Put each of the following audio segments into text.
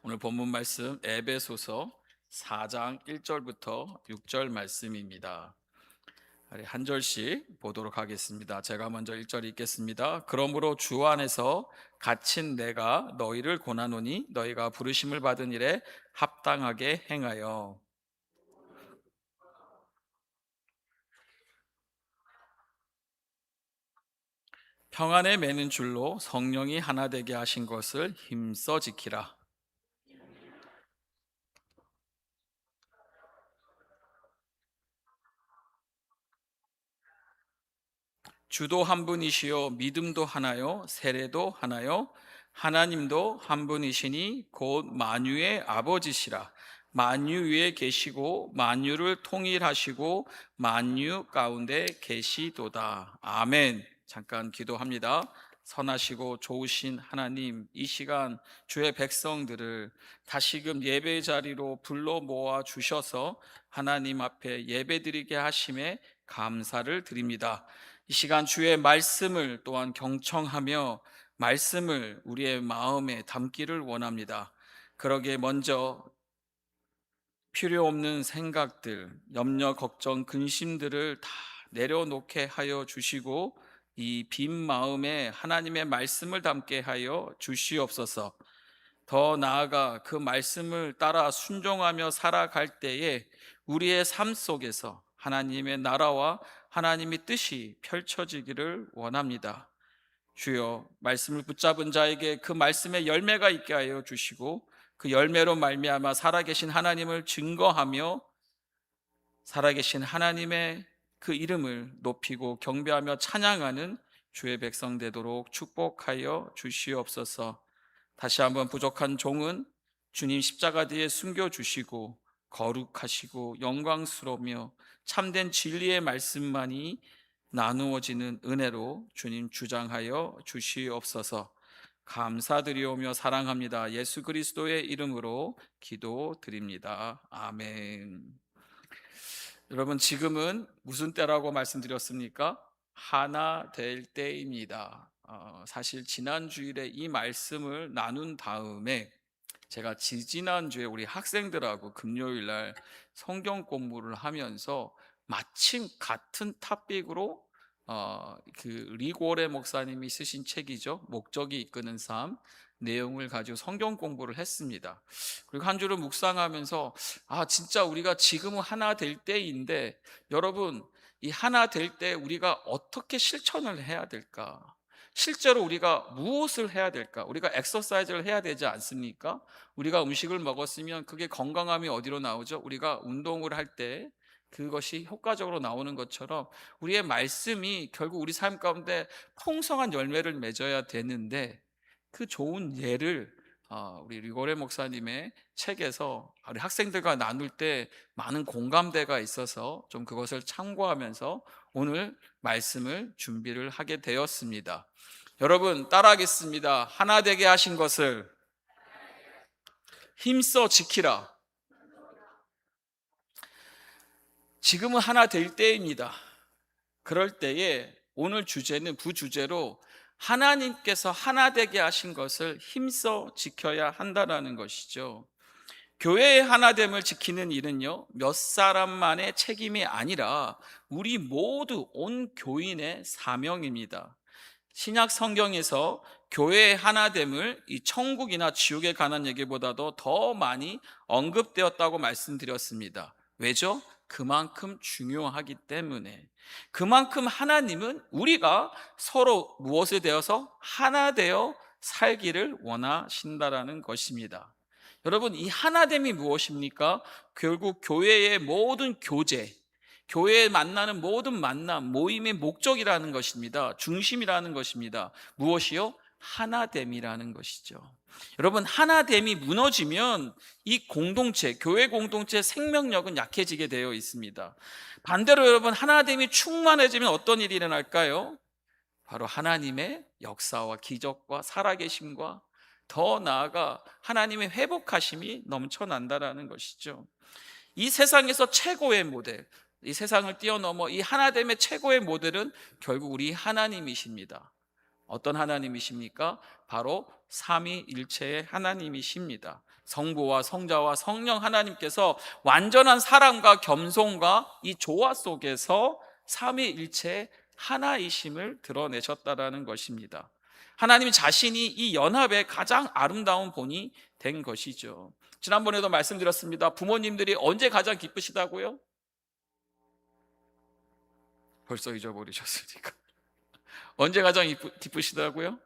오늘 본문 말씀 에베소서 4장 1절부터 6절 말씀입니다. 한 절씩 보도록 하겠습니다. 제가 먼저 1절 읽겠습니다. 그러므로 주 안에서 갇힌 내가 너희를 권하노니 너희가 부르심을 받은 일에 합당하게 행하여 평안에 매는 줄로 성령이 하나 되게 하신 것을 힘써 지키라. 주도 한 분이시요 믿음도 하나요 세례도 하나요 하나님도 한 분이시니 곧 만유의 아버지시라. 만유 위에 계시고 만유를 통일하시고 만유 가운데 계시도다. 아멘. 잠깐 기도합니다. 선하시고 좋으신 하나님, 이 시간 주의 백성들을 다시금 예배 자리로 불러 모아 주셔서 하나님 앞에 예배드리게 하심에 감사를 드립니다. 이 시간 주의 말씀을 또한 경청하며 말씀을 우리의 마음에 담기를 원합니다. 그러기에 먼저 필요 없는 생각들, 염려, 걱정, 근심들을 다 내려놓게 하여 주시고 이 빈 마음에 하나님의 말씀을 담게 하여 주시옵소서. 더 나아가 그 말씀을 따라 순종하며 살아갈 때에 우리의 삶 속에서 하나님의 나라와 하나님의 뜻이 펼쳐지기를 원합니다. 주여, 말씀을 붙잡은 자에게 그 말씀의 열매가 있게 하여 주시고 그 열매로 말미암아 살아계신 하나님을 증거하며 살아계신 하나님의 그 이름을 높이고 경배하며 찬양하는 주의 백성 되도록 축복하여 주시옵소서. 다시 한번 부족한 종은 주님 십자가 뒤에 숨겨 주시고 거룩하시고 영광스러우며 참된 진리의 말씀만이 나누어지는 은혜로 주님 주장하여 주시옵소서. 감사드리오며 사랑합니다. 예수 그리스도의 이름으로 기도드립니다. 아멘. 여러분, 지금은 무슨 때라고 말씀드렸습니까? 하나 될 때입니다. 사실 지난 주일에 이 말씀을 나눈 다음에 제가 지지난주에 우리 학생들하고 금요일 날 성경 공부를 하면서 마침 같은 탑픽으로 그 리고레 목사님이 쓰신 책이죠. 목적이 이끄는 삶 내용을 가지고 성경 공부를 했습니다. 그리고 한 주를 묵상하면서 진짜 우리가 지금은 하나 될 때인데 여러분, 이 하나 될 때 우리가 어떻게 실천을 해야 될까? 실제로 우리가 무엇을 해야 될까? 우리가 엑서사이즈를 해야 되지 않습니까? 우리가 음식을 먹었으면 그게 건강함이 어디로 나오죠? 우리가 운동을 할 때 그것이 효과적으로 나오는 것처럼 우리의 말씀이 결국 우리 삶 가운데 풍성한 열매를 맺어야 되는데 그 좋은 예를 우리 리고레 목사님의 책에서 우리 학생들과 나눌 때 많은 공감대가 있어서 좀 그것을 참고하면서 오늘 말씀을 준비를 하게 되었습니다. 여러분, 따라하겠습니다. 하나 되게 하신 것을 힘써 지키라. 지금은 하나 될 때입니다. 그럴 때에 오늘 주제는 부주제로 하나님께서 하나 되게 하신 것을 힘써 지켜야 한다는 것이죠. 교회의 하나됨을 지키는 일은요, 몇 사람만의 책임이 아니라 우리 모두 온 교인의 사명입니다. 신약 성경에서 교회의 하나됨을 이 천국이나 지옥에 관한 얘기보다도 더 많이 언급되었다고 말씀드렸습니다. 왜죠? 그만큼 중요하기 때문에. 그만큼 하나님은 우리가 서로 무엇에 대해서 하나 되어 살기를 원하신다라는 것입니다. 여러분, 이 하나됨이 무엇입니까? 결국 교회의 모든 교제, 교회에 만나는 모든 만남, 모임의 목적이라는 것입니다. 중심이라는 것입니다. 무엇이요? 하나됨이라는 것이죠. 여러분, 하나됨이 무너지면 이 공동체, 교회 공동체의 생명력은 약해지게 되어 있습니다. 반대로 여러분, 하나됨이 충만해지면 어떤 일이 일어날까요? 바로 하나님의 역사와 기적과 살아계심과 더 나아가 하나님의 회복하심이 넘쳐난다라는 것이죠. 이 세상에서 최고의 모델, 이 세상을 뛰어넘어 이 하나됨의 최고의 모델은 결국 우리 하나님이십니다. 어떤 하나님이십니까? 바로 삼위일체의 하나님이십니다. 성부와 성자와 성령 하나님께서 완전한 사랑과 겸손과 이 조화 속에서 삼위일체의 하나이심을 드러내셨다라는 것입니다. 하나님 자신이 이 연합의 가장 아름다운 본이 된 것이죠. 지난번에도 말씀드렸습니다. 부모님들이 언제 가장 기쁘시다고요? 벌써 잊어버리셨으니까. 언제 가장 기쁘시다고요?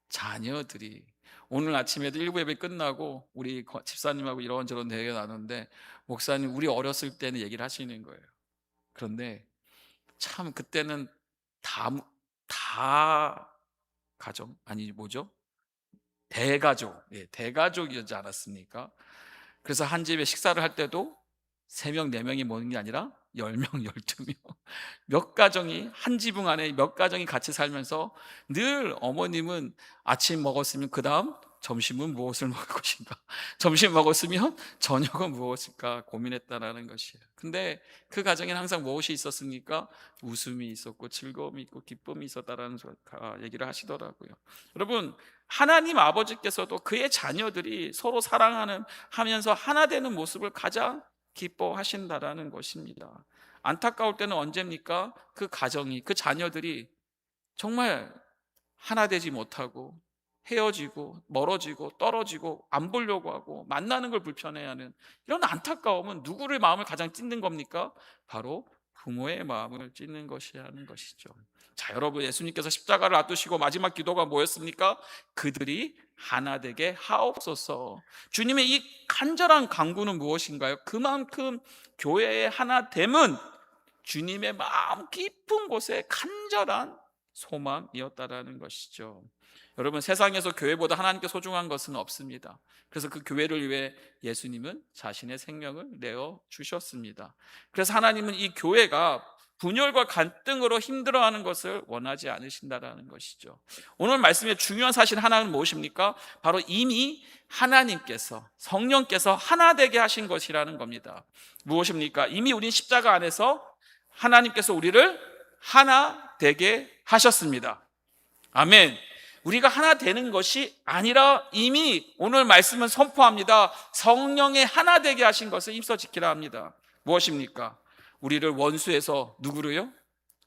자녀들이. 오늘 아침에도 일부 예배 끝나고 우리 집사님하고 이런저런 대화 나누는데, 목사님 우리 어렸을 때는 얘기를 하시는 거예요. 그런데 참 그때는 다 가정, 아니 뭐죠? 대가족, 대가족이었지 않았습니까? 그래서 한 집에 식사를 할 때도 3명, 4명이 모는 게 아니라 10명, 12명. 몇 가정이, 한 지붕 안에 몇 가정이 같이 살면서 늘 어머님은 아침 먹었으면 그 다음 점심은 무엇을 먹을 것인가, 점심 먹었으면 저녁은 무엇일까 고민했다라는 것이에요. 근데 그 가정에는 항상 무엇이 있었습니까? 웃음이 있었고 즐거움이 있고 기쁨이 있었다라는 얘기를 하시더라고요. 여러분, 하나님 아버지께서도 그의 자녀들이 서로 사랑하는 하면서 하나 되는 모습을 가장 기뻐하신다라는 것입니다. 안타까울 때는 언제입니까? 그 가정이, 그 자녀들이 정말 하나 되지 못하고 헤어지고 멀어지고 떨어지고 안 보려고 하고 만나는 걸 불편해하는 이런 안타까움은 누구의 마음을 가장 찢는 겁니까? 바로 부모의 마음을 찢는 것이라는 것이죠. 자, 여러분, 예수님께서 십자가를 앞두시고 마지막 기도가 뭐였습니까? 그들이 하나 되게 하옵소서. 주님의 이 간절한 간구는 무엇인가요? 그만큼 교회의 하나됨은 주님의 마음 깊은 곳에 간절한 소망이었다라는 것이죠. 여러분, 세상에서 교회보다 하나님께 소중한 것은 없습니다. 그래서 그 교회를 위해 예수님은 자신의 생명을 내어 주셨습니다. 그래서 하나님은 이 교회가 분열과 갈등으로 힘들어하는 것을 원하지 않으신다라는 것이죠. 오늘 말씀의 중요한 사실 하나는 무엇입니까? 바로 이미 하나님께서, 성령께서 하나 되게 하신 것이라는 겁니다. 무엇입니까? 이미 우린 십자가 안에서 하나님께서 우리를 하나 되게 하셨습니다. 아멘. 우리가 하나 되는 것이 아니라 이미 오늘 말씀은 선포합니다. 성령의 하나 되게 하신 것을 힘써 지키라 합니다. 무엇입니까? 우리를 원수에서 누구로요?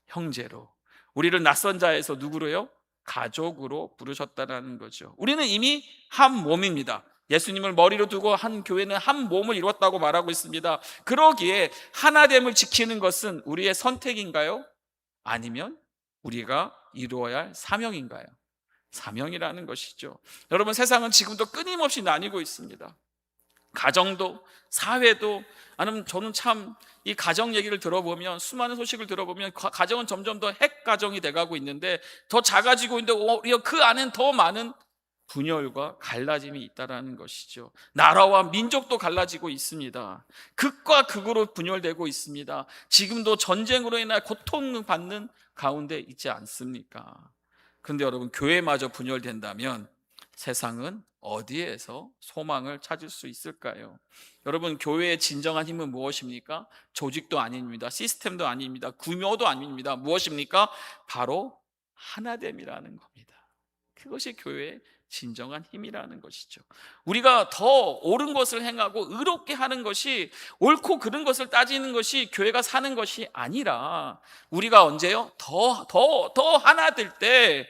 형제로. 우리를 낯선 자에서 누구로요? 가족으로 부르셨다는 거죠. 우리는 이미 한 몸입니다. 예수님을 머리로 두고 한 교회는 한 몸을 이뤘다고 말하고 있습니다. 그러기에 하나됨을 지키는 것은 우리의 선택인가요? 아니면 우리가 이루어야 할 사명인가요? 사명이라는 것이죠. 여러분, 세상은 지금도 끊임없이 나뉘고 있습니다. 가정도, 사회도. 아니면 저는 참 이 가정 얘기를 들어보면, 수많은 소식을 들어보면 가정은 점점 더 핵 가정이 돼가고 있는데, 더 작아지고 있는데 오히려 그 안엔 더 많은 분열과 갈라짐이 있다라는 것이죠. 나라와 민족도 갈라지고 있습니다. 극과 극으로 분열되고 있습니다. 지금도 전쟁으로 인해 고통받는 가운데 있지 않습니까? 그런데 여러분, 교회마저 분열된다면 세상은 어디에서 소망을 찾을 수 있을까요? 여러분, 교회의 진정한 힘은 무엇입니까? 조직도 아닙니다. 시스템도 아닙니다. 규모도 아닙니다. 무엇입니까? 바로 하나됨이라는 겁니다. 그것이 교회의 진정한 힘이라는 것이죠. 우리가 더 옳은 것을 행하고 의롭게 하는 것이, 옳고 그른 것을 따지는 것이 교회가 사는 것이 아니라, 우리가 언제요? 더 하나 될 때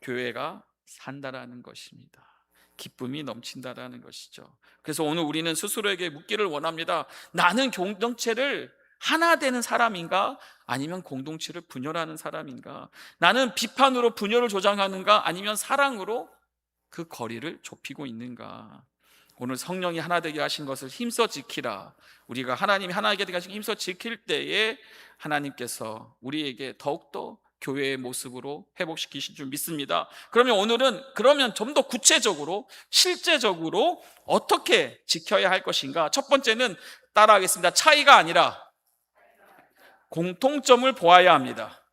교회가 산다라는 것입니다. 기쁨이 넘친다라는 것이죠. 그래서 오늘 우리는 스스로에게 묻기를 원합니다. 나는 공동체를 하나 되는 사람인가? 아니면 공동체를 분열하는 사람인가? 나는 비판으로 분열을 조장하는가? 아니면 사랑으로 그 거리를 좁히고 있는가? 오늘 성령이 하나 되게 하신 것을 힘써 지키라. 우리가 하나님이 하나 되게 하신 힘써 지킬 때에 하나님께서 우리에게 더욱더 교회의 모습으로 회복시키실 줄 믿습니다. 그러면 오늘은 좀 더 구체적으로, 실제적으로 어떻게 지켜야 할 것인가? 첫 번째는 따라하겠습니다. 차이가 아니라 공통점을 보아야 합니다.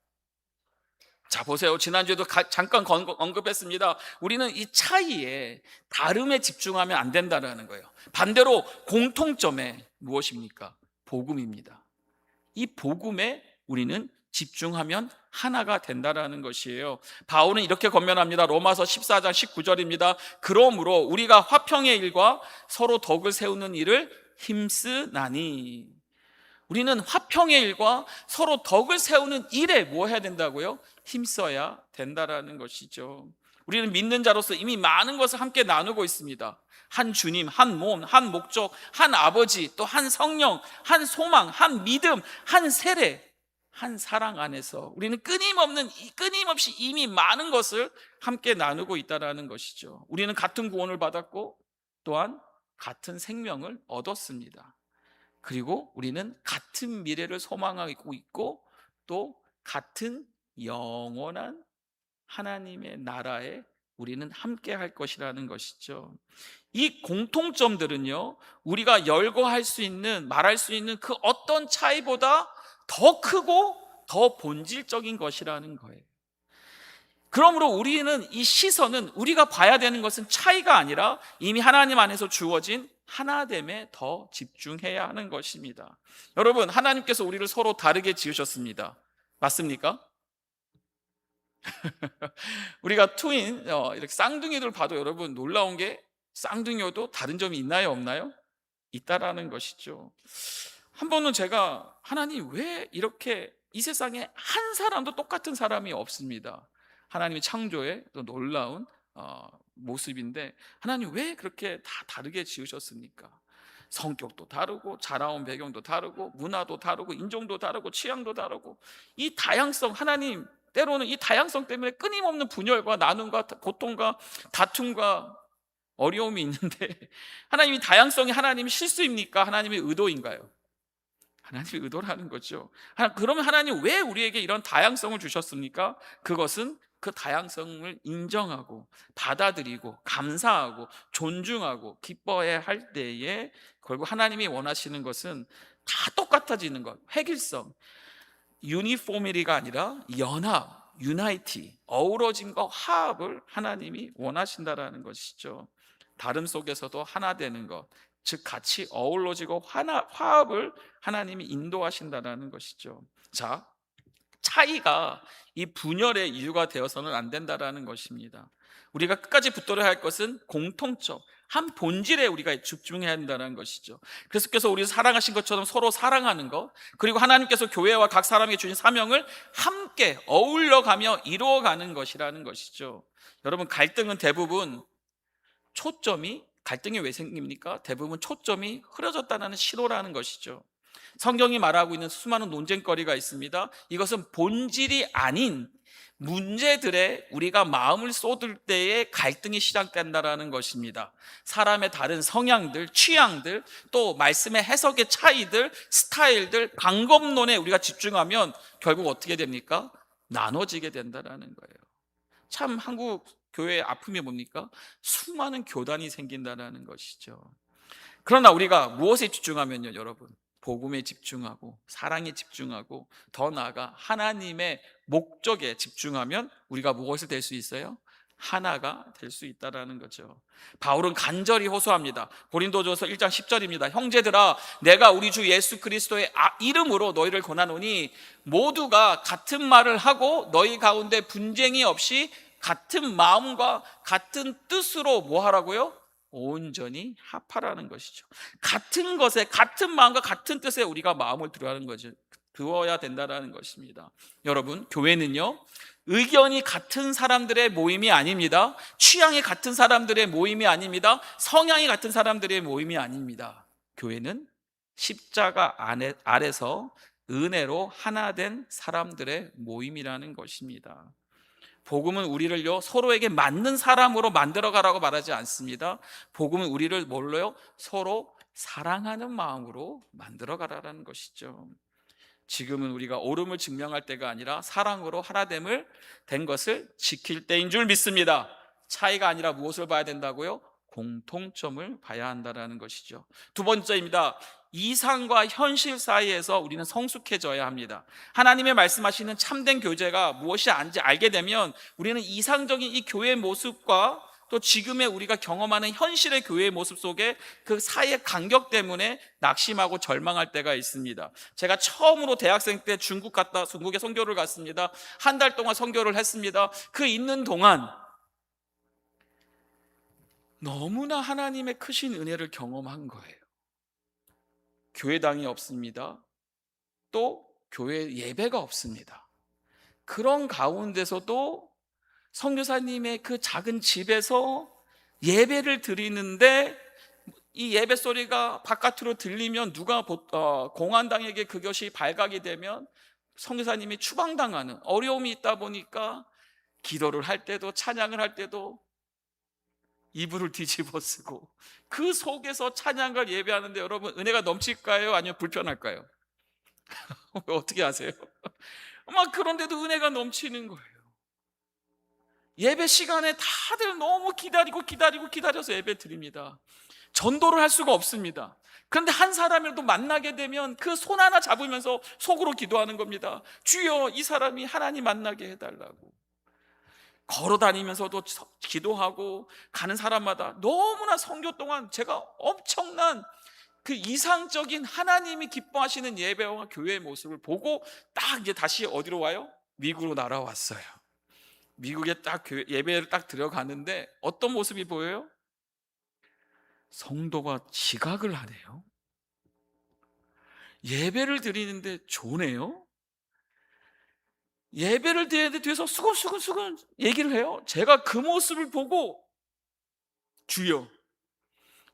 자, 보세요. 지난주에도 잠깐 언급했습니다. 우리는 이 차이에, 다름에 집중하면 안 된다는 거예요. 반대로 공통점에 무엇입니까? 복음입니다. 이 복음에 우리는 집중하면 하나가 된다라는 것이에요. 바울은 이렇게 권면합니다. 로마서 14장 19절입니다. 그러므로 우리가 화평의 일과 서로 덕을 세우는 일을 힘쓰나니. 우리는 화평의 일과 서로 덕을 세우는 일에 뭐 해야 된다고요? 힘써야 된다라는 것이죠. 우리는 믿는 자로서 이미 많은 것을 함께 나누고 있습니다. 한 주님, 한 몸, 한 목적, 한 아버지, 또 한 성령, 한 소망, 한 믿음, 한 세례, 한 사랑 안에서 우리는 끊임없이 이미 많은 것을 함께 나누고 있다는 것이죠. 우리는 같은 구원을 받았고 또한 같은 생명을 얻었습니다. 그리고 우리는 같은 미래를 소망하고 있고 또 같은 영원한 하나님의 나라에 우리는 함께 할 것이라는 것이죠. 이 공통점들은요, 우리가 열거할 수 있는, 말할 수 있는 그 어떤 차이보다 더 크고 더 본질적인 것이라는 거예요. 그러므로 우리는 이 시선은, 우리가 봐야 되는 것은 차이가 아니라 이미 하나님 안에서 주어진 하나됨에 더 집중해야 하는 것입니다. 여러분, 하나님께서 우리를 서로 다르게 지으셨습니다. 맞습니까? 우리가 이렇게 쌍둥이들 봐도 여러분 놀라운 게, 쌍둥이여도 다른 점이 있나요, 없나요? 있다라는 것이죠. 한 번은 제가, 하나님 왜 이렇게 이 세상에 한 사람도 똑같은 사람이 없습니다. 하나님의 창조의 또 놀라운 모습인데, 하나님 왜 그렇게 다 다르게 지으셨습니까? 성격도 다르고 자라온 배경도 다르고 문화도 다르고 인종도 다르고 취향도 다르고, 이 다양성, 하나님 때로는 이 다양성 때문에 끊임없는 분열과 나눔과 고통과 다툼과 어려움이 있는데, 하나님이 다양성이 하나님의 실수입니까? 하나님의 의도인가요? 하나님의 의도라는 거죠. 그러면 하나님 왜 우리에게 이런 다양성을 주셨습니까? 그것은 그 다양성을 인정하고 받아들이고 감사하고 존중하고 기뻐해야 할 때에 결국 하나님이 원하시는 것은 다 똑같아지는 것, 획일성, 유니포미티가 아니라 연합, 유나이티, 어우러짐과 화합을 하나님이 원하신다라는 것이죠. 다름 속에서도 하나 되는 것, 즉 같이 어우러지고 화합을 하나님이 인도하신다라는 것이죠. 자, 차이가 이 분열의 이유가 되어서는 안 된다라는 것입니다. 우리가 끝까지 붙들어야 할 것은 공통점, 한 본질에 우리가 집중해야 한다는 것이죠. 그래서 우리 사랑하신 것처럼 서로 사랑하는 것, 그리고 하나님께서 교회와 각 사람에게 주신 사명을 함께 어울려가며 이루어가는 것이라는 것이죠. 여러분, 갈등은 대부분 갈등이 왜 생깁니까? 대부분 초점이 흐려졌다는 신호라는 것이죠. 성경이 말하고 있는 수많은 논쟁거리가 있습니다. 이것은 본질이 아닌 문제들에 우리가 마음을 쏟을 때에 갈등이 시작된다는 것입니다. 사람의 다른 성향들, 취향들, 또 말씀의 해석의 차이들, 스타일들, 방법론에 우리가 집중하면 결국 어떻게 됩니까? 나눠지게 된다는 거예요. 참 한국 교회의 아픔이 뭡니까? 수많은 교단이 생긴다는 것이죠. 그러나 우리가 무엇에 집중하면요, 여러분? 복음에 집중하고 사랑에 집중하고 더 나아가 하나님의 목적에 집중하면 우리가 무엇이 될 수 있어요? 하나가 될 수 있다는 거죠. 바울은 간절히 호소합니다. 고린도전서 1장 10절입니다. 형제들아, 내가 우리 주 예수 그리스도의 이름으로 너희를 권하노니 모두가 같은 말을 하고 너희 가운데 분쟁이 없이 같은 마음과 같은 뜻으로 뭐 하라고요? 온전히 합하라는 것이죠. 같은 것에, 같은 마음과 같은 뜻에 우리가 마음을 들어야하는 거죠. 두어야 된다는 것입니다. 여러분, 교회는요, 의견이 같은 사람들의 모임이 아닙니다. 취향이 같은 사람들의 모임이 아닙니다. 성향이 같은 사람들의 모임이 아닙니다. 교회는 십자가 아래서 은혜로 하나 된 사람들의 모임이라는 것입니다. 복음은 우리를요, 서로에게 맞는 사람으로 만들어가라고 말하지 않습니다. 복음은 우리를 뭘로요? 서로 사랑하는 마음으로 만들어가라는 것이죠. 지금은 우리가 옳음을 증명할 때가 아니라 사랑으로 하나됨을 된 것을 지킬 때인 줄 믿습니다. 차이가 아니라 무엇을 봐야 된다고요? 공통점을 봐야 한다는 것이죠. 두 번째입니다. 이상과 현실 사이에서 우리는 성숙해져야 합니다. 하나님의 말씀하시는 참된 교제가 무엇이 아닌지 알게 되면 우리는 이상적인 이 교회의 모습과 또 지금의 우리가 경험하는 현실의 교회의 모습 속에 그 사이의 간격 때문에 낙심하고 절망할 때가 있습니다. 제가 처음으로 대학생 때 중국에 선교를 갔습니다. 한 달 동안 선교를 했습니다. 그 있는 동안 너무나 하나님의 크신 은혜를 경험한 거예요. 교회당이 없습니다. 또 교회 예배가 없습니다. 그런 가운데서도 선교사님의 그 작은 집에서 예배를 드리는데 이 예배 소리가 바깥으로 들리면 공안당에게 그것이 발각이 되면 선교사님이 추방당하는 어려움이 있다 보니까 기도를 할 때도 찬양을 할 때도 이불을 뒤집어 쓰고 그 속에서 찬양을 예배하는데 여러분 은혜가 넘칠까요? 아니면 불편할까요? 어떻게 하세요? 막 그런데도 은혜가 넘치는 거예요. 예배 시간에 다들 너무 기다려서 예배 드립니다. 전도를 할 수가 없습니다. 그런데 한 사람이라도 만나게 되면 그 손 하나 잡으면서 속으로 기도하는 겁니다. 주여, 이 사람이 하나님 만나게 해달라고. 걸어 다니면서도 기도하고 가는 사람마다 너무나 선교 동안 제가 엄청난 그 이상적인 하나님이 기뻐하시는 예배와 교회의 모습을 보고 딱 이제 다시 어디로 와요? 미국으로 날아왔어요. 미국에 딱 예배를 딱 들어가는데 어떤 모습이 보여요? 성도가 지각을 하네요. 예배를 드리는데 조네요. 예배를 드리는데 뒤에서 수근수근 얘기를 해요. 제가 그 모습을 보고 주여,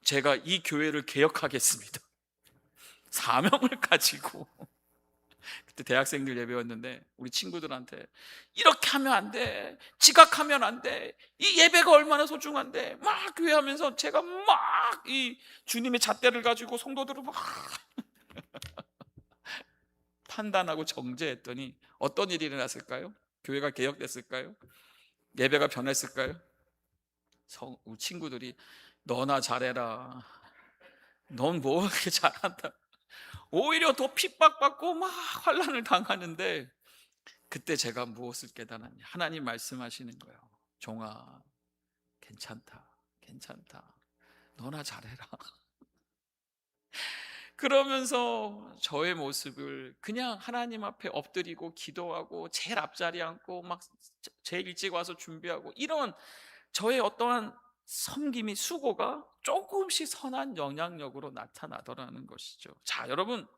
제가 이 교회를 개혁하겠습니다. 사명을 가지고. 그때 대학생들 예배였는데 우리 친구들한테 이렇게 하면 안 돼, 지각하면 안 돼, 이 예배가 얼마나 소중한데 막 교회하면서 제가 막 이 주님의 잣대를 가지고 성도들을 막 판단하고 정죄했더니 어떤 일이 일어났을까요? 교회가 개혁됐을까요? 예배가 변했을까요? 우리 친구들이 너나 잘해라, 넌 뭐 그렇게 잘한다, 오히려 더 핍박받고 막 환난을 당하는데 그때 제가 무엇을 깨달았냐? 하나님 말씀하시는 거예요. 종아, 괜찮다, 너나 잘해라. 그러면서 저의 모습을 그냥 하나님 앞에 엎드리고 기도하고 제일 앞자리 앉고 막 제일 일찍 와서 준비하고 이런 저의 어떠한 섬김이 수고가 조금씩 선한 영향력으로 나타나더라는 것이죠. 자, 여러분,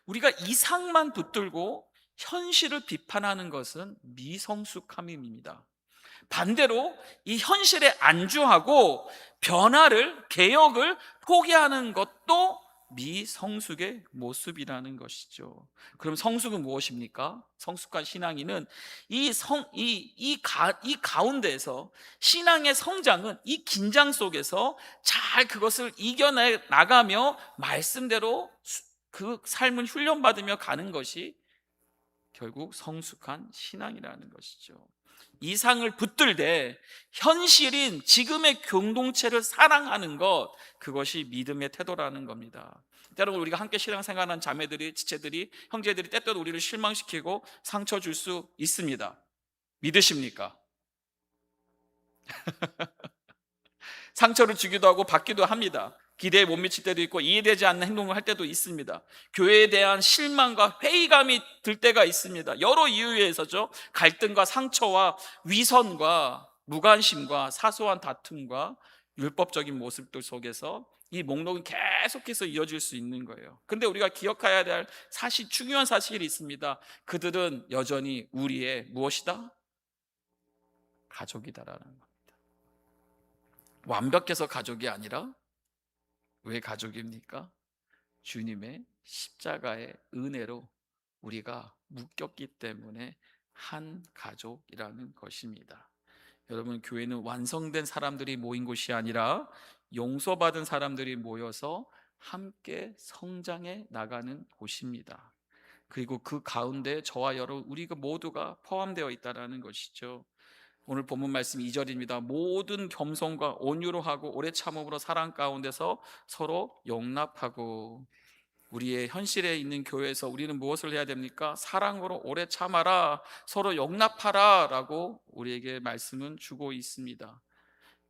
우리가 이상만 붙들고 현실을 비판하는 것은 미성숙함입니다. 반대로 이 현실에 안주하고 변화를, 개혁을 포기하는 것도 미성숙의 모습이라는 것이죠. 그럼 성숙은 무엇입니까? 성숙한 신앙인은 이 가운데에서 신앙의 성장은 이 긴장 속에서 잘 그것을 이겨내 나가며 말씀대로 그 삶을 훈련받으며 가는 것이 결국 성숙한 신앙이라는 것이죠. 이상을 붙들되 현실인 지금의 공동체를 사랑하는 것, 그것이 믿음의 태도라는 겁니다. 여러분, 우리가 함께 신앙생활하는 자매들이, 지체들이, 형제들이 때때로 우리를 실망시키고 상처 줄 수 있습니다. 믿으십니까? 상처를 주기도 하고 받기도 합니다. 기대에 못 미칠 때도 있고 이해되지 않는 행동을 할 때도 있습니다. 교회에 대한 실망과 회의감이 들 때가 있습니다. 여러 이유에 의해서죠. 갈등과 상처와 위선과 무관심과 사소한 다툼과 율법적인 모습들 속에서 이 목록은 계속해서 이어질 수 있는 거예요. 그런데 우리가 기억해야 될 중요한 사실이 있습니다. 그들은 여전히 우리의 무엇이다? 가족이다라는 겁니다. 완벽해서 가족이 아니라 왜 가족입니까? 주님의 십자가의 은혜로 우리가 묶였기 때문에 한 가족이라는 것입니다. 여러분, 교회는 완성된 사람들이 모인 곳이 아니라 용서받은 사람들이 모여서 함께 성장해 나가는 곳입니다. 그리고 그 가운데 저와 여러분 우리가 모두가 포함되어 있다는 것이죠. 오늘 본문 말씀 2절입니다. 모든 겸손과 온유로 하고 오래 참음으로 사랑 가운데서 서로 용납하고. 우리의 현실에 있는 교회에서 우리는 무엇을 해야 됩니까? 사랑으로 오래 참아라, 서로 용납하라 라고 우리에게 말씀은 주고 있습니다.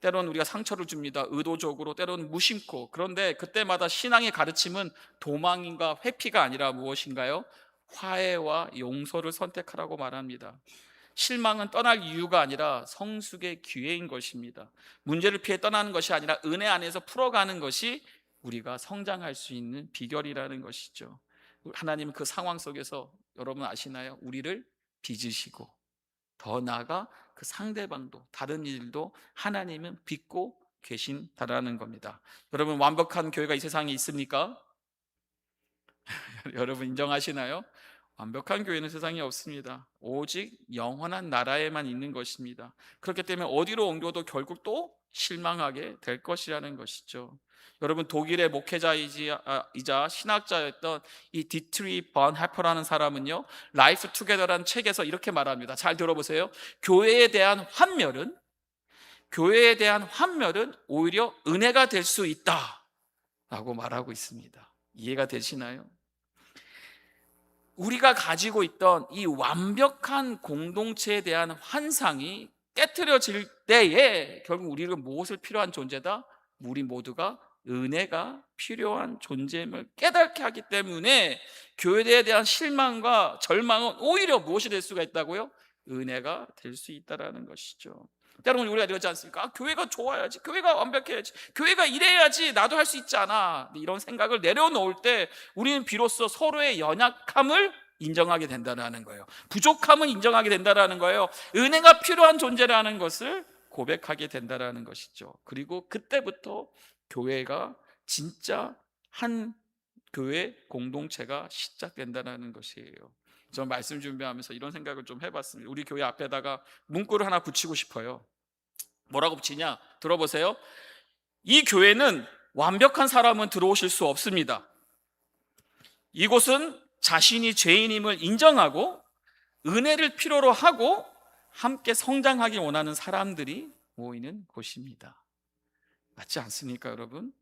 때로는 우리가 상처를 줍니다. 의도적으로, 때로는 무심코. 그런데 그때마다 신앙의 가르침은 도망인가 회피가 아니라 무엇인가요? 화해와 용서를 선택하라고 말합니다. 실망은 떠날 이유가 아니라 성숙의 기회인 것입니다. 문제를 피해 떠나는 것이 아니라 은혜 안에서 풀어가는 것이 우리가 성장할 수 있는 비결이라는 것이죠. 하나님은 그 상황 속에서 여러분 아시나요? 우리를 빚으시고 더 나아가 그 상대방도, 다른 일도 하나님은 빚고 계신다라는 겁니다. 여러분, 완벽한 교회가 이 세상에 있습니까? 여러분 인정하시나요? 완벽한 교회는 세상에 없습니다. 오직 영원한 나라에만 있는 것입니다. 그렇기 때문에 어디로 옮겨도 결국 또 실망하게 될 것이라는 것이죠. 여러분, 독일의 목회자이자 신학자였던 이 디트리 번해퍼라는 사람은요, 라이프 투게더라는 책에서 이렇게 말합니다. 잘 들어보세요. 교회에 대한 환멸은 오히려 은혜가 될 수 있다라고 말하고 있습니다. 이해가 되시나요? 우리가 가지고 있던 이 완벽한 공동체에 대한 환상이 깨트려질 때에 결국 우리는 무엇을 필요한 존재다? 우리 모두가 은혜가 필요한 존재임을 깨닫게 하기 때문에 교회에 대한 실망과 절망은 오히려 무엇이 될 수가 있다고요? 은혜가 될 수 있다는 것이죠. 여러분, 우리가 이러지 않습니까? 교회가 좋아야지, 교회가 완벽해야지, 교회가 이래야지 나도 할 수 있잖아, 이런 생각을 내려놓을 때 우리는 비로소 서로의 연약함을 인정하게 된다는 거예요. 부족함을 인정하게 된다는 거예요. 은혜가 필요한 존재라는 것을 고백하게 된다는 것이죠. 그리고 그때부터 교회가 진짜 한 교회 공동체가 시작된다는 것이에요. 저는 말씀 준비하면서 이런 생각을 좀 해봤습니다. 우리 교회 앞에다가 문구를 하나 붙이고 싶어요. 뭐라고 붙이냐? 들어보세요. 이 교회는 완벽한 사람은 들어오실 수 없습니다. 이곳은 자신이 죄인임을 인정하고 은혜를 필요로 하고 함께 성장하기 원하는 사람들이 모이는 곳입니다. 맞지 않습니까, 여러분?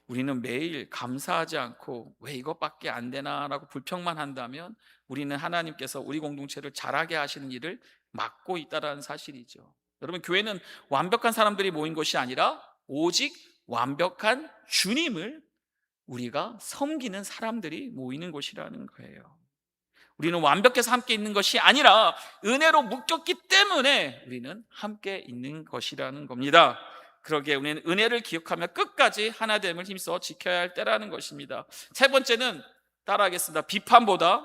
우리는 매일 감사하지 않고 왜 이것밖에 안 되나라고 불평만 한다면 우리는 하나님께서 우리 공동체를 자라게 하시는 일을 막고 있다는 사실이죠. 여러분, 교회는 완벽한 사람들이 모인 것이 아니라 오직 완벽한 주님을 우리가 섬기는 사람들이 모이는 곳이라는 거예요. 우리는 완벽해서 함께 있는 것이 아니라 은혜로 묶였기 때문에 우리는 함께 있는 것이라는 겁니다. 그러기에 우리는 은혜를 기억하며 끝까지 하나됨을 힘써 지켜야 할 때라는 것입니다. 세 번째는 따라하겠습니다. 비판보다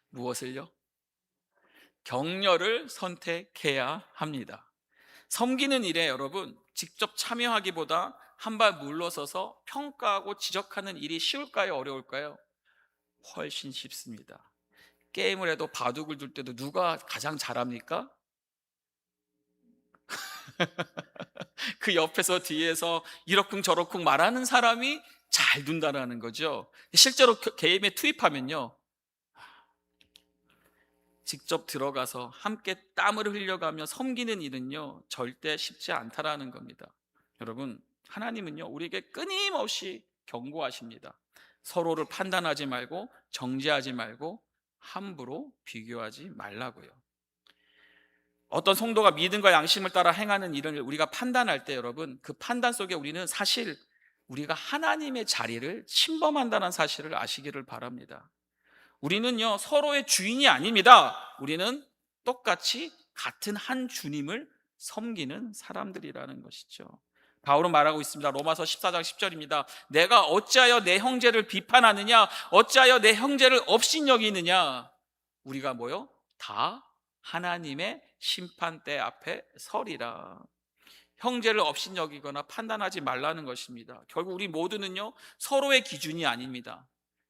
무엇을요? 격려를 선택해야 합니다. 섬기는 일에 여러분, 직접 참여하기보다 한 발 물러서서 평가하고 지적하는 일이 쉬울까요? 어려울까요? 훨씬 쉽습니다. 게임을 해도 바둑을 둘 때도 누가 가장 잘합니까? 그 옆에서 뒤에서 이러쿵저러쿵 말하는 사람이 잘 둔다는 거죠. 실제로 게임에 투입하면요, 직접 들어가서 함께 땀을 흘려가며 섬기는 일은요 절대 쉽지 않다라는 겁니다. 여러분, 하나님은요 우리에게 끊임없이 경고하십니다. 서로를 판단하지 말고 정죄하지 말고 함부로 비교하지 말라고요. 어떤 성도가 믿음과 양심을 따라 행하는 일을 우리가 판단할 때 여러분, 그 판단 속에 우리는 사실 우리가 하나님의 자리를 침범한다는 사실을 아시기를 바랍니다. 우리는요 서로의 주인이 아닙니다. 우리는 똑같이 같은 한 주님을 섬기는 사람들이라는 것이죠. 바울은 말하고 있습니다. 로마서 14장 10절입니다. 내가 어찌하여 내 형제를 비판하느냐, 어찌하여 내 형제를 업신여기느냐. 우리가 뭐요? 다 하나님의 심판대 앞에 서리라. 형제를 업신여기거나 판단하지 말라는 것입니다. 결국 우리 모두는요 서로의 기준이 아닙니다.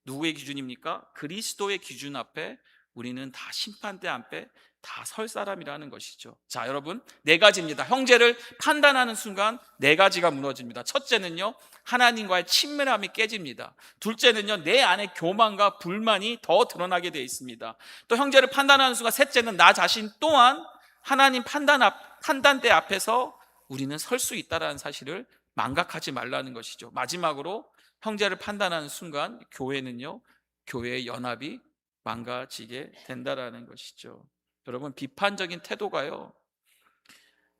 누구의 기준입니까? 그리스도의 기준 앞에 우리는 다 심판대 앞에 다 설 사람이라는 것이죠. 자, 여러분, 네 가지입니다. 형제를 판단하는 순간 네 가지가 무너집니다. 첫째는요, 하나님과의 친밀함이 깨집니다. 둘째는요, 내 안에 교만과 불만이 더 드러나게 되어 있습니다. 또 형제를 판단하는 순간 셋째는 나 자신 또한 하나님 판단대 앞에서 우리는 설 수 있다는 사실을 망각하지 말라는 것이죠. 마지막으로 형제를 판단하는 순간 교회는요, 교회의 연합이 망가지게 된다라는 것이죠. 여러분, 비판적인 태도가요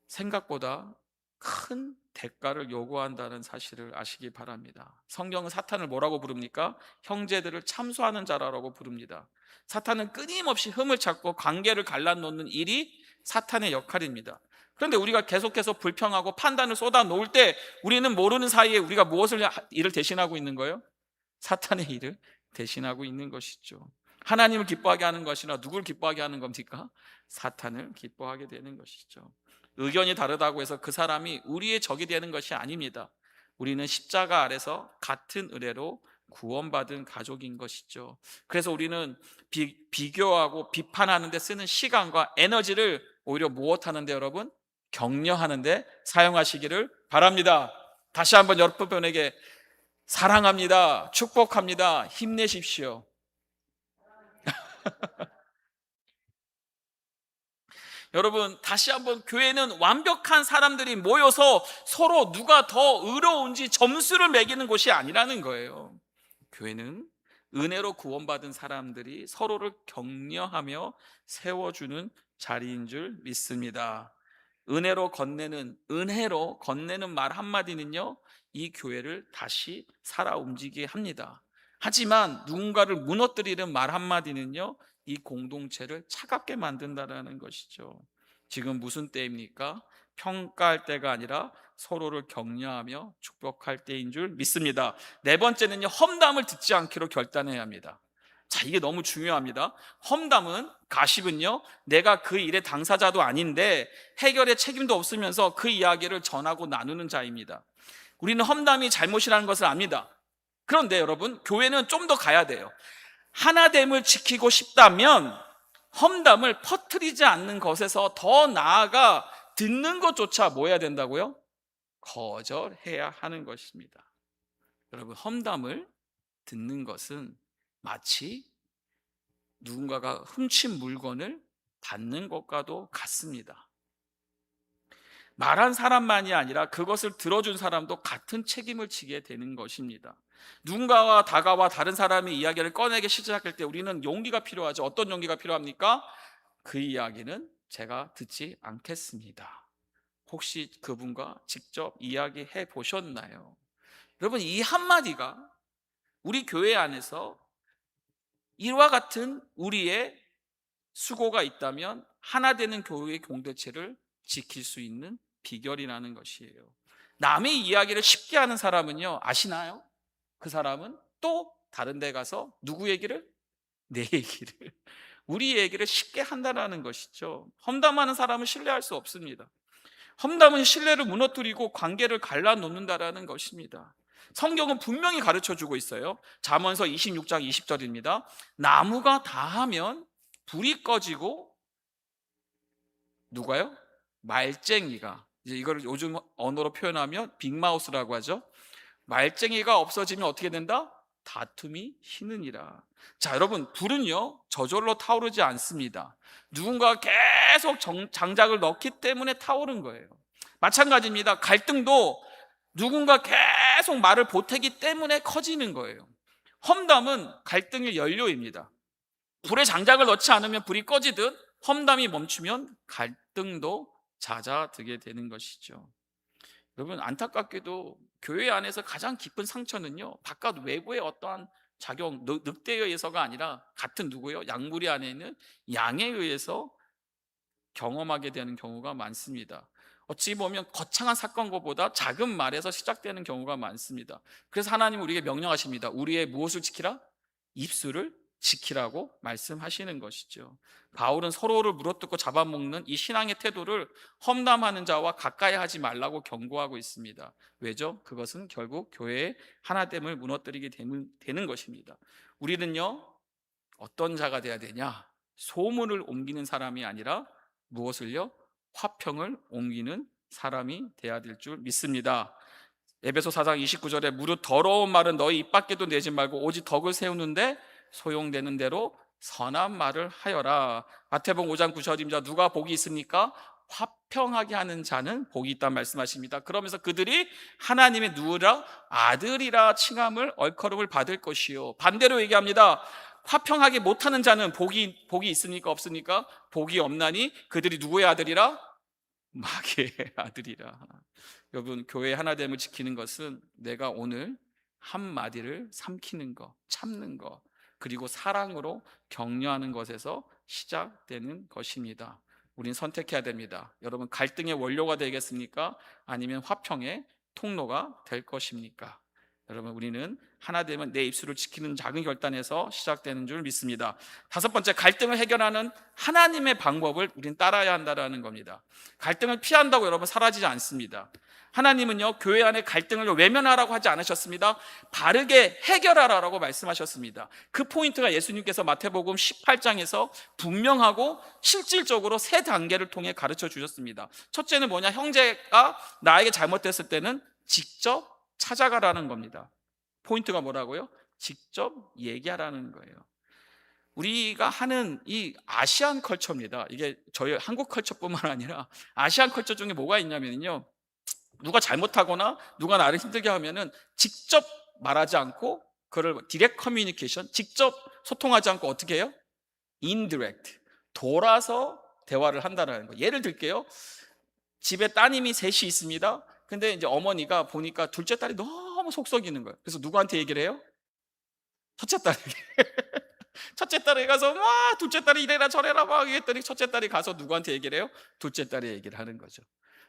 생각보다 큰 대가를 요구한다는 사실을 아시기 바랍니다. 성경은 사탄을 뭐라고 부릅니까? 형제들을 참소하는 자라고 부릅니다. 사탄은 끊임없이 흠을 찾고 관계를 갈라놓는 일이 사탄의 역할입니다. 그런데 우리가 계속해서 불평하고 판단을 쏟아 놓을 때 우리는 모르는 사이에 우리가 무엇을 일을 대신하고 있는 거예요? 사탄의 일을 대신하고 있는 것이죠. 하나님을 기뻐하게 하는 것이나 누구를 기뻐하게 하는 겁니까? 사탄을 기뻐하게 되는 것이죠. 의견이 다르다고 해서 그 사람이 우리의 적이 되는 것이 아닙니다. 우리는 십자가 아래서 같은 은혜로 구원받은 가족인 것이죠. 그래서 우리는 비교하고 비판하는 데 쓰는 시간과 에너지를 오히려 무엇하는데 여러분? 격려하는 데 사용하시기를 바랍니다. 다시 한번 여러분에게 사랑합니다. 축복합니다. 힘내십시오. 여러분, 다시 한번 교회는 완벽한 사람들이 모여서 서로 누가 더 의로운지 점수를 매기는 곳이 아니라는 거예요. 교회는 은혜로 구원받은 사람들이 서로를 격려하며 세워주는 자리인 줄 믿습니다. 은혜로 건네는 말 한마디는요, 이 교회를 다시 살아 움직이게 합니다. 하지만 누군가를 무너뜨리는 말 한마디는요, 이 공동체를 차갑게 만든다는 것이죠. 지금 무슨 때입니까? 평가할 때가 아니라 서로를 격려하며 축복할 때인 줄 믿습니다. 네 번째는요, 험담을 듣지 않기로 결단해야 합니다. 자, 이게 너무 중요합니다. 험담은, 가십은요, 내가 그 일의 당사자도 아닌데 해결의 책임도 없으면서 그 이야기를 전하고 나누는 자입니다. 우리는 험담이 잘못이라는 것을 압니다. 그런데 여러분, 교회는 좀 더 가야 돼요. 하나됨을 지키고 싶다면 험담을 퍼뜨리지 않는 것에서 더 나아가 듣는 것조차 뭐 해야 된다고요? 거절해야 하는 것입니다. 여러분, 험담을 듣는 것은 마치 누군가가 훔친 물건을 받는 것과도 같습니다. 말한 사람만이 아니라 그것을 들어준 사람도 같은 책임을 지게 되는 것입니다. 누군가와 다가와 다른 사람의 이야기를 꺼내기 시작할 때 우리는 용기가 필요하죠. 어떤 용기가 필요합니까? 그 이야기는 제가 듣지 않겠습니다. 혹시 그분과 직접 이야기해 보셨나요? 여러분, 이 한마디가 우리 교회 안에서 이와 같은 우리의 수고가 있다면 하나 되는 교회의 공동체를 지킬 수 있는 비결이라는 것이에요. 남의 이야기를 쉽게 하는 사람은요, 아시나요? 그 사람은 또 다른 데 가서 누구 얘기를? 내 얘기를, 우리 얘기를 쉽게 한다는 것이죠. 험담하는 사람은 신뢰할 수 없습니다. 험담은 신뢰를 무너뜨리고 관계를 갈라놓는다라는 것입니다. 성경은 분명히 가르쳐주고 있어요. 잠언서 26장 20절입니다. 나무가 다하면 불이 꺼지고 누가요? 말쟁이가, 이제 이걸 요즘 언어로 표현하면 빅마우스라고 하죠. 말쟁이가 없어지면 어떻게 된다? 다툼이 희느니라. 자, 여러분, 불은요 저절로 타오르지 않습니다. 누군가 계속 장작을 넣기 때문에 타오른 거예요. 마찬가지입니다. 갈등도 누군가 계속 말을 보태기 때문에 커지는 거예요. 험담은 갈등의 연료입니다. 불에 장작을 넣지 않으면 불이 꺼지듯 험담이 멈추면 갈등도 잦아들게 되는 것이죠. 여러분, 안타깝게도 교회 안에서 가장 깊은 상처는요, 바깥 외부의 어떠한 작용, 늑대에 의해서가 아니라 같은 누구요? 양무리 안에 있는 양에 의해서 경험하게 되는 경우가 많습니다. 어찌 보면 거창한 사건보다 작은 말에서 시작되는 경우가 많습니다. 그래서 하나님은 우리에게 명령하십니다. 우리의 무엇을 지키라? 입술을 지키라고 말씀하시는 것이죠. 바울은 서로를 물어뜯고 잡아먹는 이 신앙의 태도를 험담하는 자와 가까이 하지 말라고 경고하고 있습니다. 왜죠? 그것은 결국 교회의 하나됨을 무너뜨리게 되는 것입니다. 우리는요, 어떤 자가 돼야 되냐? 소문을 옮기는 사람이 아니라 무엇을요? 화평을 옮기는 사람이 돼야 될 줄 믿습니다. 에베소 4장 29절에 무릇 더러운 말은 너희 입 밖에도 내지 말고 오직 덕을 세우는데 소용되는 대로 선한 말을 하여라. 마태복음 5장 9절입니다. 누가 복이 있습니까? 화평하게 하는 자는 복이 있다 말씀하십니다. 그러면서 그들이 하나님의 누구라? 아들이라 칭함을 얼컬음을 받을 것이요. 반대로 얘기합니다. 화평하게 못하는 자는 복이 있습니까? 없습니까? 복이 없나니 그들이 누구의 아들이라? 마귀의 아들이라. 여러분, 교회 하나됨을 지키는 것은 내가 오늘 한마디를 삼키는 것, 참는 것, 그리고 사랑으로 격려하는 것에서 시작되는 것입니다. 우린 선택해야 됩니다. 여러분, 갈등의 원료가 되겠습니까? 아니면 화평의 통로가 될 것입니까? 여러분, 우리는 하나 되면 내 입술을 지키는 작은 결단에서 시작되는 줄 믿습니다. 다섯 번째, 갈등을 해결하는 하나님의 방법을 우린 따라야 한다는 겁니다. 갈등을 피한다고 여러분 사라지지 않습니다. 하나님은요, 교회 안에 갈등을 외면하라고 하지 않으셨습니다. 바르게 해결하라고 말씀하셨습니다. 그 포인트가 예수님께서 마태복음 18장에서 분명하고 실질적으로 세 단계를 통해 가르쳐 주셨습니다. 첫째는 뭐냐? 형제가 나에게 잘못됐을 때는 직접 찾아가라는 겁니다. 포인트가 뭐라고요? 직접 얘기하라는 거예요. 우리가 하는 이 아시안 컬처입니다. 이게 저희 한국 컬처뿐만 아니라 아시안 컬처 중에 뭐가 있냐면요, 누가 잘못하거나 누가 나를 힘들게 하면은 직접 말하지 않고, 그걸 디렉트 커뮤니케이션, 직접 소통하지 않고 어떻게 해요? 인디렉트, 돌아서 대화를 한다는 거. 예를 들게요. 집에 따님이 셋이 있습니다. 근데 이제 어머니가 보니까 둘째 딸이 너무 속 썩이는 거예요. 그래서 누구한테 얘기를 해요? 첫째 딸에게. 첫째 딸이 가서 와, 둘째 딸이 이래라 저래라 막 했더니 첫째 딸이 가서 누구한테 얘기를 해요? 둘째 딸이 얘기를 하는 거죠.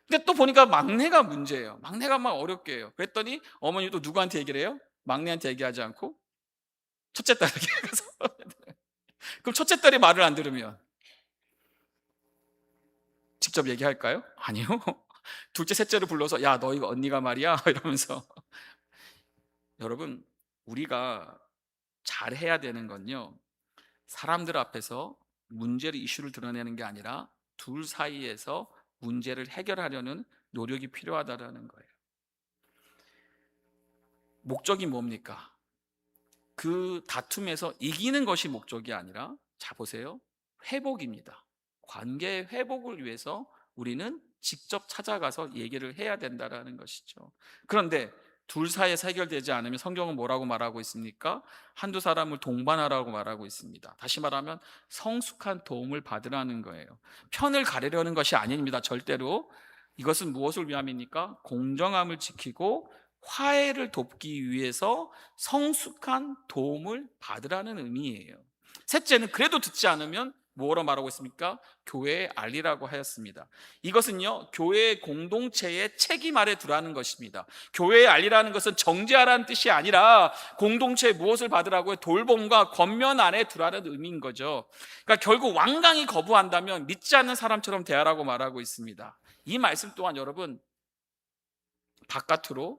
근데 또 보니까 막내가 문제예요. 막내가 막 어렵게 해요. 그랬더니 어머니도 누구한테 얘기를 해요? 막내한테 얘기하지 않고 첫째 딸에게 가서. 그럼 첫째 딸이 말을 안 들으면 직접 얘기할까요? 아니요. 둘째 셋째를 불러서 야, 너 이거 언니가 말이야 이러면서. 여러분, 우리가 잘해야 되는 건요, 사람들 앞에서 문제를, 이슈를 드러내는 게 아니라 둘 사이에서 문제를 해결하려는 노력이 필요하다는 거예요. 목적이 뭡니까? 그 다툼에서 이기는 것이 목적이 아니라, 자 보세요, 회복입니다. 관계의 회복을 위해서 우리는 직접 찾아가서 얘기를 해야 된다는 것이죠. 그런데 둘 사이에서 해결되지 않으면 성경은 뭐라고 말하고 있습니까? 한두 사람을 동반하라고 말하고 있습니다. 다시 말하면 성숙한 도움을 받으라는 거예요. 편을 가르려는 것이 아닙니다. 절대로. 이것은 무엇을 위함입니까? 공정함을 지키고 화해를 돕기 위해서 성숙한 도움을 받으라는 의미예요. 셋째는 그래도 듣지 않으면 뭐라 말하고 있습니까? 교회에 알리라고 하였습니다. 이것은요, 교회의 공동체의 책임 아래 두라는 것입니다. 교회에 알리라는 것은 정죄하라는 뜻이 아니라 공동체에 무엇을 받으라고요? 돌봄과 권면 안에 두라는 의미인 거죠. 그러니까 결국 완강히 거부한다면 믿지 않는 사람처럼 대하라고 말하고 있습니다. 이 말씀 또한 여러분, 바깥으로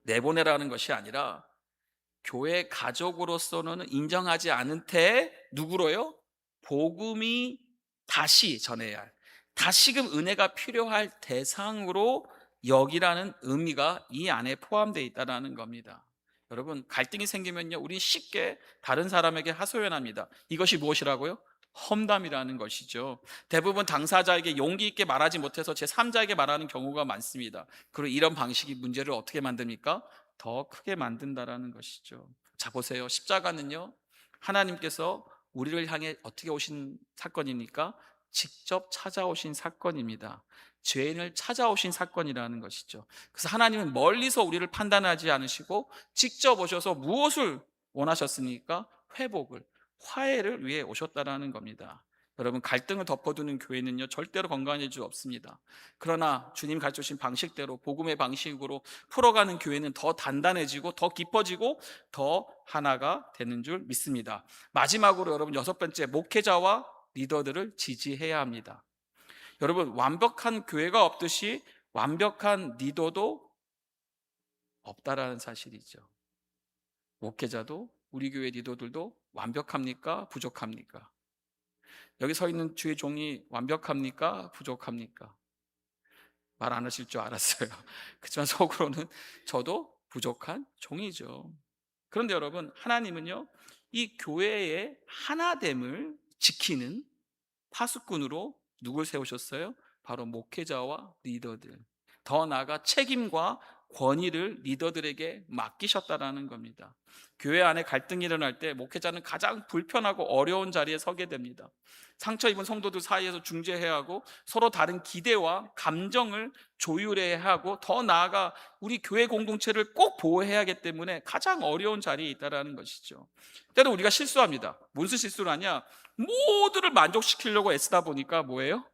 내보내라는 것이 아니라 교회 가족으로서는 인정하지 않은 태에 누구로요? 복음이 다시 전해야 할, 다시금 은혜가 필요할 대상으로 여기라는 의미가 이 안에 포함되어 있다는 겁니다. 여러분, 갈등이 생기면요, 우린 쉽게 다른 사람에게 하소연합니다. 이것이 무엇이라고요? 험담이라는 것이죠. 대부분 당사자에게 용기 있게 말하지 못해서 제3자에게 말하는 경우가 많습니다. 그리고 이런 방식이 문제를 어떻게 만듭니까? 더 크게 만든다라는 것이죠. 자 보세요, 십자가는요, 하나님께서 우리를 향해 어떻게 오신 사건입니까? 직접 찾아오신 사건입니다. 죄인을 찾아오신 사건이라는 것이죠. 그래서 하나님은 멀리서 우리를 판단하지 않으시고 직접 오셔서 무엇을 원하셨습니까? 회복을, 화해를 위해 오셨다라는 겁니다. 여러분, 갈등을 덮어두는 교회는요, 절대로 건강해질 수 없습니다. 그러나 주님 가르쳐주신 방식대로, 복음의 방식으로 풀어가는 교회는 더 단단해지고 더 깊어지고 더 하나가 되는 줄 믿습니다. 마지막으로 여러분, 여섯 번째, 목회자와 리더들을 지지해야 합니다. 여러분, 완벽한 교회가 없듯이 완벽한 리더도 없다라는 사실이죠. 목회자도, 우리 교회 리더들도 완벽합니까? 부족합니까? 여기 서 있는 주의 종이 완벽합니까? 부족합니까? 말 안 하실 줄 알았어요. 그렇지만 속으로는 저도 부족한 종이죠. 그런데 여러분, 하나님은요, 이 교회의 하나됨을 지키는 파수꾼으로 누굴 세우셨어요? 바로 목회자와 리더들, 더 나아가 책임과 권위를 리더들에게 맡기셨다라는 겁니다. 교회 안에 갈등이 일어날 때 목회자는 가장 불편하고 어려운 자리에 서게 됩니다. 상처 입은 성도들 사이에서 중재해야 하고, 서로 다른 기대와 감정을 조율해야 하고, 더 나아가 우리 교회 공동체를 꼭 보호해야 하기 때문에 가장 어려운 자리에 있다는 것이죠. 때로 우리가 실수합니다. 무슨 실수를 하냐? 모두를 만족시키려고 애쓰다 보니까 뭐예요?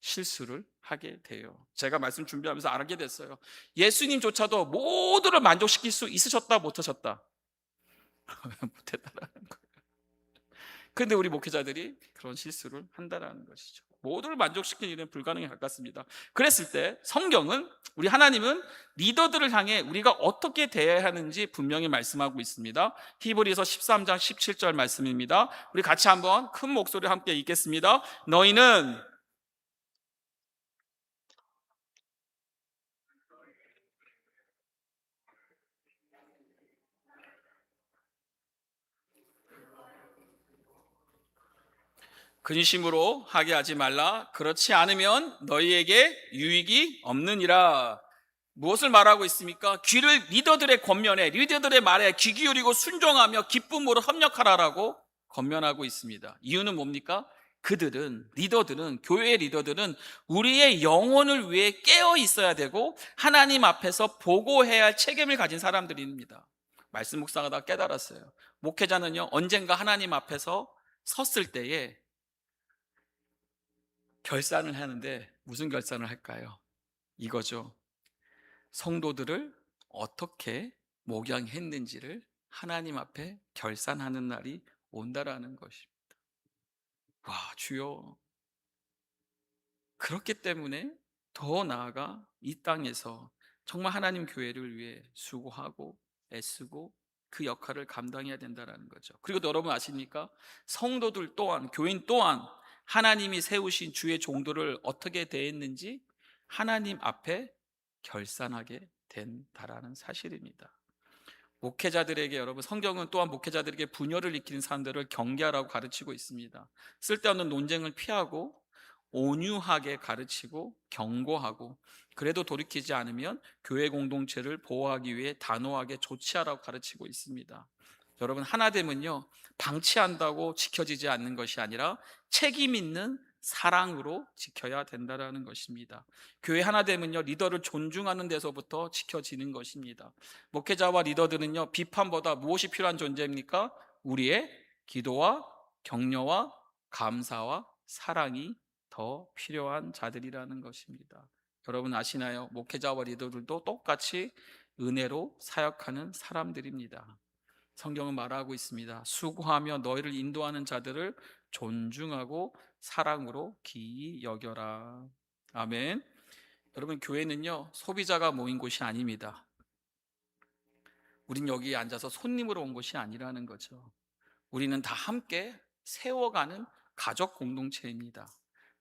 실수를 하게 돼요. 제가 말씀 준비하면서 알게 됐어요. 예수님조차도 모두를 만족시킬 수 있으셨다, 못하셨다? 못했다라는 거예요. 근데 우리 목회자들이 그런 실수를 한다라는 것이죠. 모두를 만족시키는 일은 불가능에 가깝습니다. 그랬을 때 성경은, 우리 하나님은 리더들을 향해 우리가 어떻게 대해야 하는지 분명히 말씀하고 있습니다. 히브리서 13장 17절 말씀입니다. 우리 같이 한번 큰 목소리로 함께 읽겠습니다. 너희는 근심으로 하게 하지 말라. 그렇지 않으면 너희에게 유익이 없느니라. 무엇을 말하고 있습니까? 리더들의 권면에, 리더들의 말에 귀 기울이고 순종하며 기쁨으로 협력하라라고 권면하고 있습니다. 이유는 뭡니까? 리더들은, 교회의 리더들은 우리의 영혼을 위해 깨어 있어야 되고, 하나님 앞에서 보고해야 할 책임을 가진 사람들입니다. 말씀 묵상하다 깨달았어요. 목회자는요, 언젠가 하나님 앞에서 섰을 때에 결산을 하는데, 무슨 결산을 할까요? 이거죠. 성도들을 어떻게 목양했는지를 하나님 앞에 결산하는 날이 온다라는 것입니다. 와, 주여. 그렇기 때문에 더 나아가 이 땅에서 정말 하나님 교회를 위해 수고하고 애쓰고 그 역할을 감당해야 된다는 거죠. 그리고 또 여러분 아십니까? 성도들 또한, 교인 또한 하나님이 세우신 주의 종도를 어떻게 대했는지 하나님 앞에 결산하게 된다라는 사실입니다. 목회자들에게, 여러분, 성경은 또한 목회자들에게 분열을 일으키는 사람들을 경계하라고 가르치고 있습니다. 쓸데없는 논쟁을 피하고 온유하게 가르치고 경고하고, 그래도 돌이키지 않으면 교회 공동체를 보호하기 위해 단호하게 조치하라고 가르치고 있습니다. 여러분, 하나됨은요, 방치한다고 지켜지지 않는 것이 아니라 책임 있는 사랑으로 지켜야 된다는 것입니다. 교회 하나됨은요, 리더를 존중하는 데서부터 지켜지는 것입니다. 목회자와 리더들은요, 비판보다 무엇이 필요한 존재입니까? 우리의 기도와 격려와 감사와 사랑이 더 필요한 자들이라는 것입니다. 여러분 아시나요? 목회자와 리더들도 똑같이 은혜로 사역하는 사람들입니다. 성경은 말하고 있습니다. 수고하며 너희를 인도하는 자들을 존중하고 사랑으로 기이 여겨라. 아멘. 여러분, 교회는요, 소비자가 모인 곳이 아닙니다. 우린 여기 앉아서 손님으로 온 것이 아니라는 거죠. 우리는 다 함께 세워가는 가족 공동체입니다.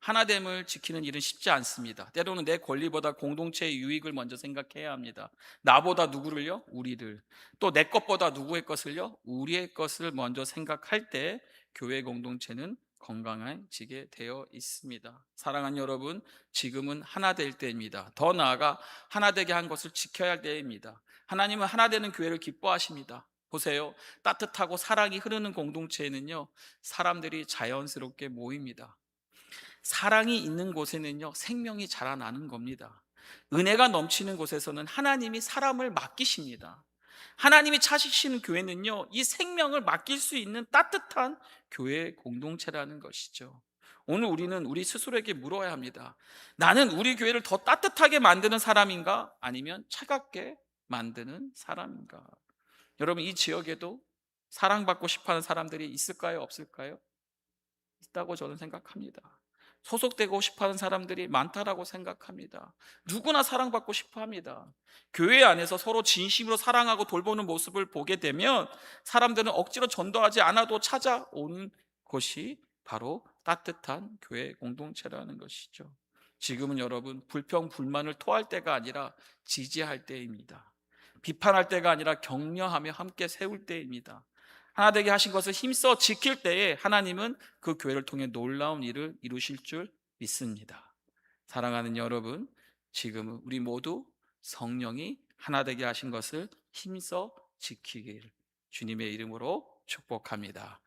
하나됨을 지키는 일은 쉽지 않습니다. 때로는 내 권리보다 공동체의 유익을 먼저 생각해야 합니다. 나보다 누구를요? 우리를. 또 내 것보다 누구의 것을요? 우리의 것을 먼저 생각할 때 교회 공동체는 건강해지게 되어 있습니다. 사랑하는 여러분, 지금은 하나 될 때입니다. 더 나아가 하나 되게 한 것을 지켜야 할 때입니다. 하나님은 하나 되는 교회를 기뻐하십니다. 보세요. 따뜻하고 사랑이 흐르는 공동체에는요, 사람들이 자연스럽게 모입니다. 사랑이 있는 곳에는요, 생명이 자라나는 겁니다. 은혜가 넘치는 곳에서는 하나님이 사람을 맡기십니다. 하나님이 찾으시는 교회는요, 이 생명을 맡길 수 있는 따뜻한 교회 공동체라는 것이죠. 오늘 우리는 우리 스스로에게 물어야 합니다. 나는 우리 교회를 더 따뜻하게 만드는 사람인가? 아니면 차갑게 만드는 사람인가? 여러분, 이 지역에도 사랑받고 싶어하는 사람들이 있을까요? 없을까요? 있다고 저는 생각합니다. 소속되고 싶어하는 사람들이 많다라고 생각합니다. 누구나 사랑받고 싶어합니다. 교회 안에서 서로 진심으로 사랑하고 돌보는 모습을 보게 되면 사람들은 억지로 전도하지 않아도 찾아오는 것이 바로 따뜻한 교회 공동체라는 것이죠. 지금은 여러분, 불평 불만을 토할 때가 아니라 지지할 때입니다. 비판할 때가 아니라 격려하며 함께 세울 때입니다. 하나 되게 하신 것을 힘써 지킬 때에 하나님은 그 교회를 통해 놀라운 일을 이루실 줄 믿습니다. 사랑하는 여러분, 지금은 우리 모두 성령이 하나 되게 하신 것을 힘써 지키길 주님의 이름으로 축복합니다.